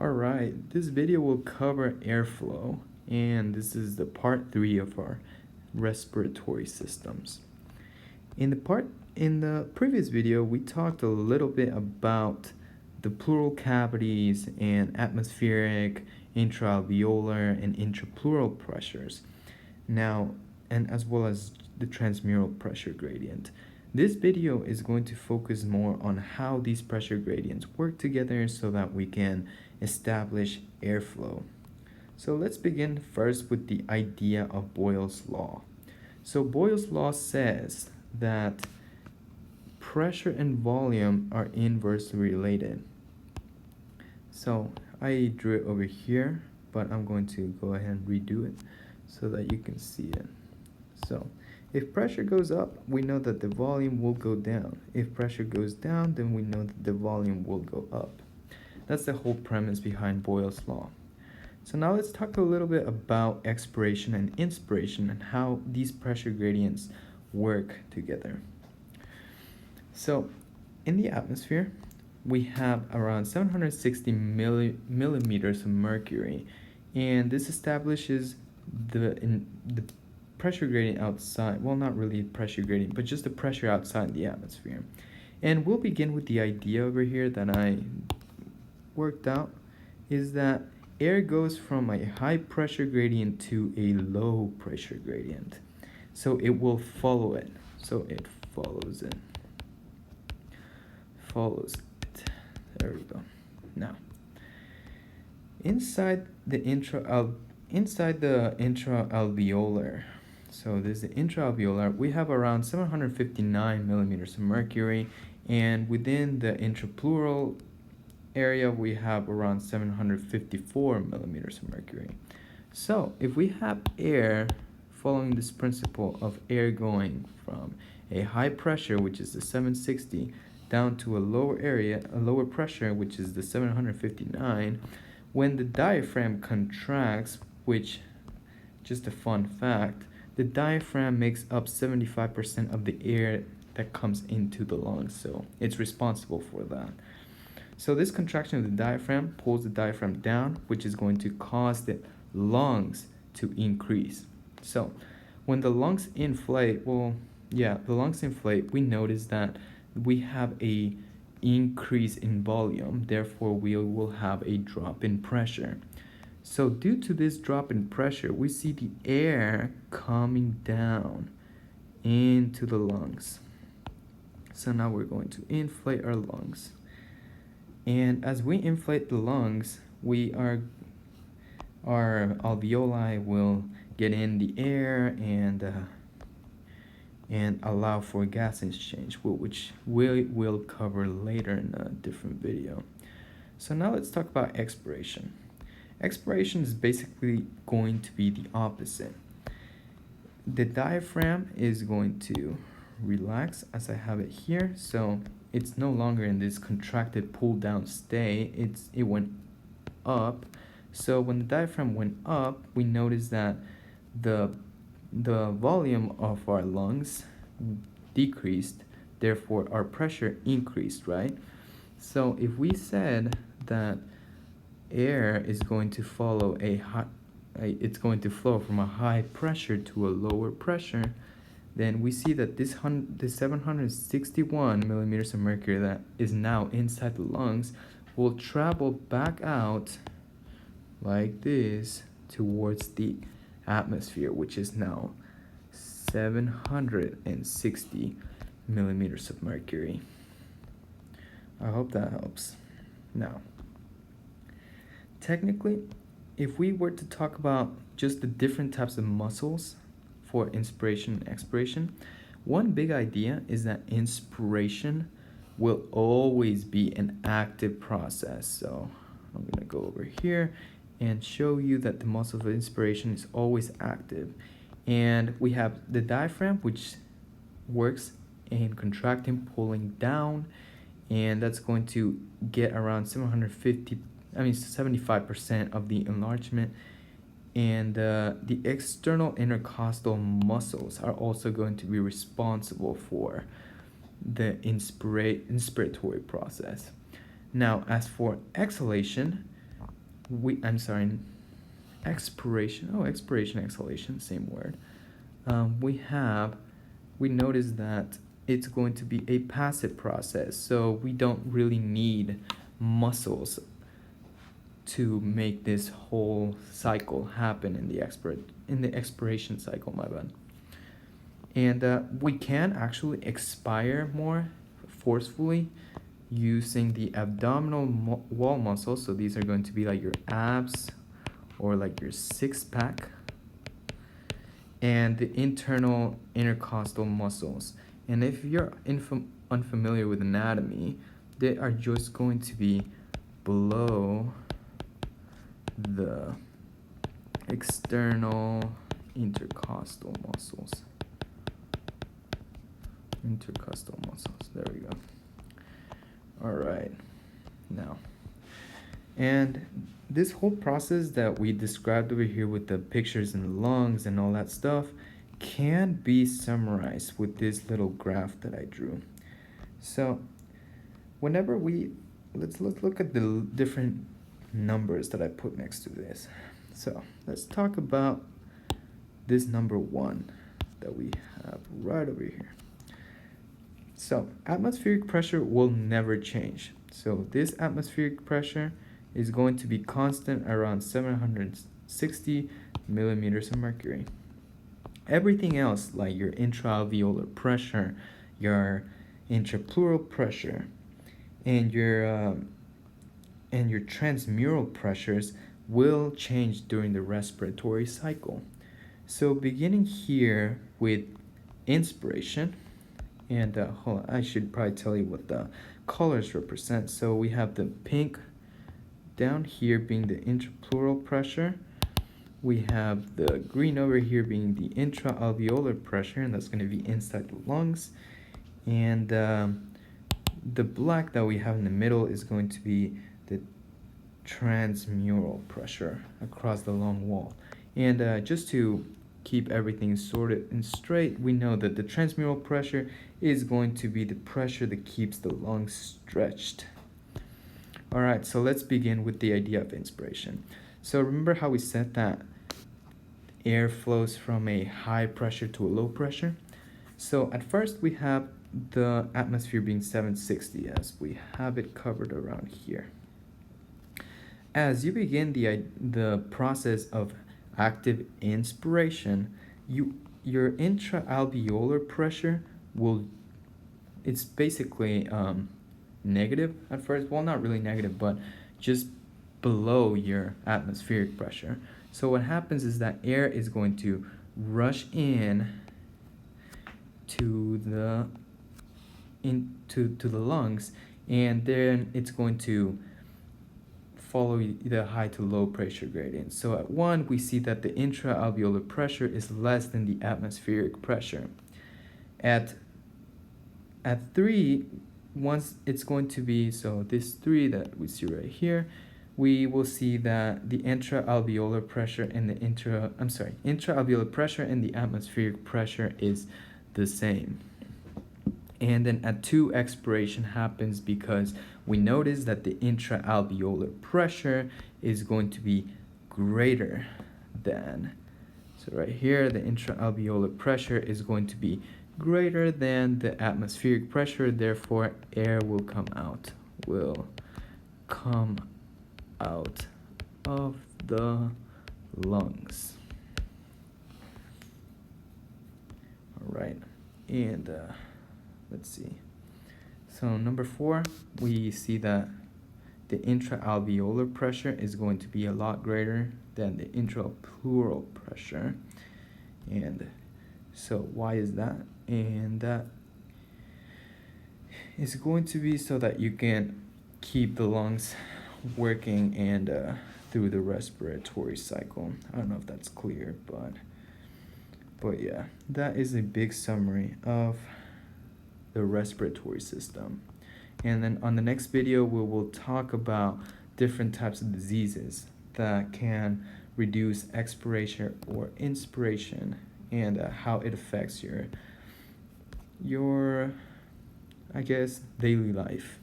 Alright, this video will cover airflow, and this is the part 3 of our respiratory systems. In the previous video, we talked a little bit about the pleural cavities and atmospheric, intraalveolar, and intrapleural pressures. Now, and as well as the transmural pressure gradient. This video is going to focus more on how these pressure gradients work together so that we can establish airflow. So let's begin first with the idea of Boyle's law. So Boyle's law says that pressure and volume are inversely related. So I drew it over here, but I'm going to go ahead and redo it so that you can see it. So if pressure goes up, we know that the volume will go down. If pressure goes down, then we know that the volume will go up. That's the whole premise behind Boyle's law. So now let's talk a little bit about expiration and inspiration and how these pressure gradients work together. So in the atmosphere, we have around 760 millimeters of mercury, and this establishes the pressure gradient outside. Well, not really pressure gradient, but just the pressure outside the atmosphere. And we'll begin with the idea over here that I worked out, is that air goes from a high pressure gradient to a low pressure gradient. So it will follow it. So it follows it. Follows it. There we go. Now, inside the intraalveolar, so this is the intraalveolar, we have around 759 millimeters of mercury, and within the intrapleural area we have around 754 millimeters of mercury. So if we have air following this principle of air going from a high pressure, which is the 760, down to a lower pressure, which is the 759, when the diaphragm contracts, which, just a fun fact, the diaphragm makes up 75% of the air that comes into the lungs, so it's responsible for that. So this contraction of the diaphragm pulls the diaphragm down, which is going to cause the lungs to increase. So when the lungs inflate, we notice that we have a increase in volume, therefore we will have a drop in pressure. So due to this drop in pressure, we see the air coming down into the lungs. So now we're going to inflate our lungs. And as we inflate the lungs, our alveoli will get in the air and allow for gas exchange, which we will cover later in a different video. So now let's talk about expiration. Expiration is basically going to be the opposite. The diaphragm is going to relax, as I have it here, so it's no longer in this contracted pull down state. It went up. So when the diaphragm went up, we notice that the volume of our lungs decreased, therefore our pressure increased, right? So if we said that air is going to follow it's going to flow from a high pressure to a lower pressure, then we see that this 761 millimeters of mercury that is now inside the lungs will travel back out like this towards the atmosphere, which is now 760 millimeters of mercury. I hope that helps. Now, technically, if we were to talk about just the different types of muscles for inspiration and expiration, one big idea is that inspiration will always be an active process. So I'm going to go over here and show you that the muscle of inspiration is always active. And we have the diaphragm, which works in contracting, pulling down, and that's going to get around 75% of the enlargement. And the external intercostal muscles are also going to be responsible for the inspiratory process. Now, as for exhalation, I'm sorry, expiration. Oh, expiration, exhalation, same word. We notice that it's going to be a passive process, so we don't really need muscles to make this whole cycle happen in the expiration cycle, my bad. And we can actually expire more forcefully using the abdominal wall muscles. So these are going to be like your abs or like your six-pack, and the internal intercostal muscles. And if you're unfamiliar with anatomy, they are just going to be below the external intercostal muscles. Intercostal muscles, there we go. All right, now, and this whole process that we described over here with the pictures in the lungs and all that stuff can be summarized with this little graph that I drew. So whenever let's look at the different numbers that I put next to this. So let's talk about this number 1 that we have right over here. So atmospheric pressure will never change. So this atmospheric pressure is going to be constant around 760 millimeters of mercury. Everything else, like your intraalveolar pressure, your intrapleural pressure, and your transmural pressures will change during the respiratory cycle. So beginning here with inspiration, and hold on, I should probably tell you what the colors represent. So we have the pink down here being the intrapleural pressure. We have the green over here being the intraalveolar pressure, and that's going to be inside the lungs. And the black that we have in the middle is going to be the transmural pressure across the lung wall. And just to keep everything sorted and straight, we know that the transmural pressure is going to be the pressure that keeps the lungs stretched. All right, so let's begin with the idea of inspiration. So remember how we said that air flows from a high pressure to a low pressure? So at first we have the atmosphere being 760, as we have it covered around here. As you begin the process of active inspiration, your intraalveolar pressure it's basically negative at first. Well, not really negative, but just below your atmospheric pressure. So what happens is that air is going to rush to the lungs, and then it's going to follow the high to low pressure gradient. So at 1, we see that the intraalveolar pressure is less than the atmospheric pressure. At 3, once it's going to be, so this 3 that we see right here, we will see that the intraalveolar pressure and the intraalveolar pressure and the atmospheric pressure is the same. And then at 2, expiration happens because we notice that the intraalveolar pressure is going to be greater than, so right here, the intraalveolar pressure is going to be greater than the atmospheric pressure, therefore air will come out of the lungs. All right, and let's see. So number 4, we see that the intraalveolar pressure is going to be a lot greater than the intrapleural pressure. And so why is that? And that is going to be so that you can keep the lungs working and through the respiratory cycle. I don't know if that's clear, but yeah, that is a big summary of the respiratory system. And then on the next video, we will talk about different types of diseases that can reduce expiration or inspiration, and how it affects your I guess daily life.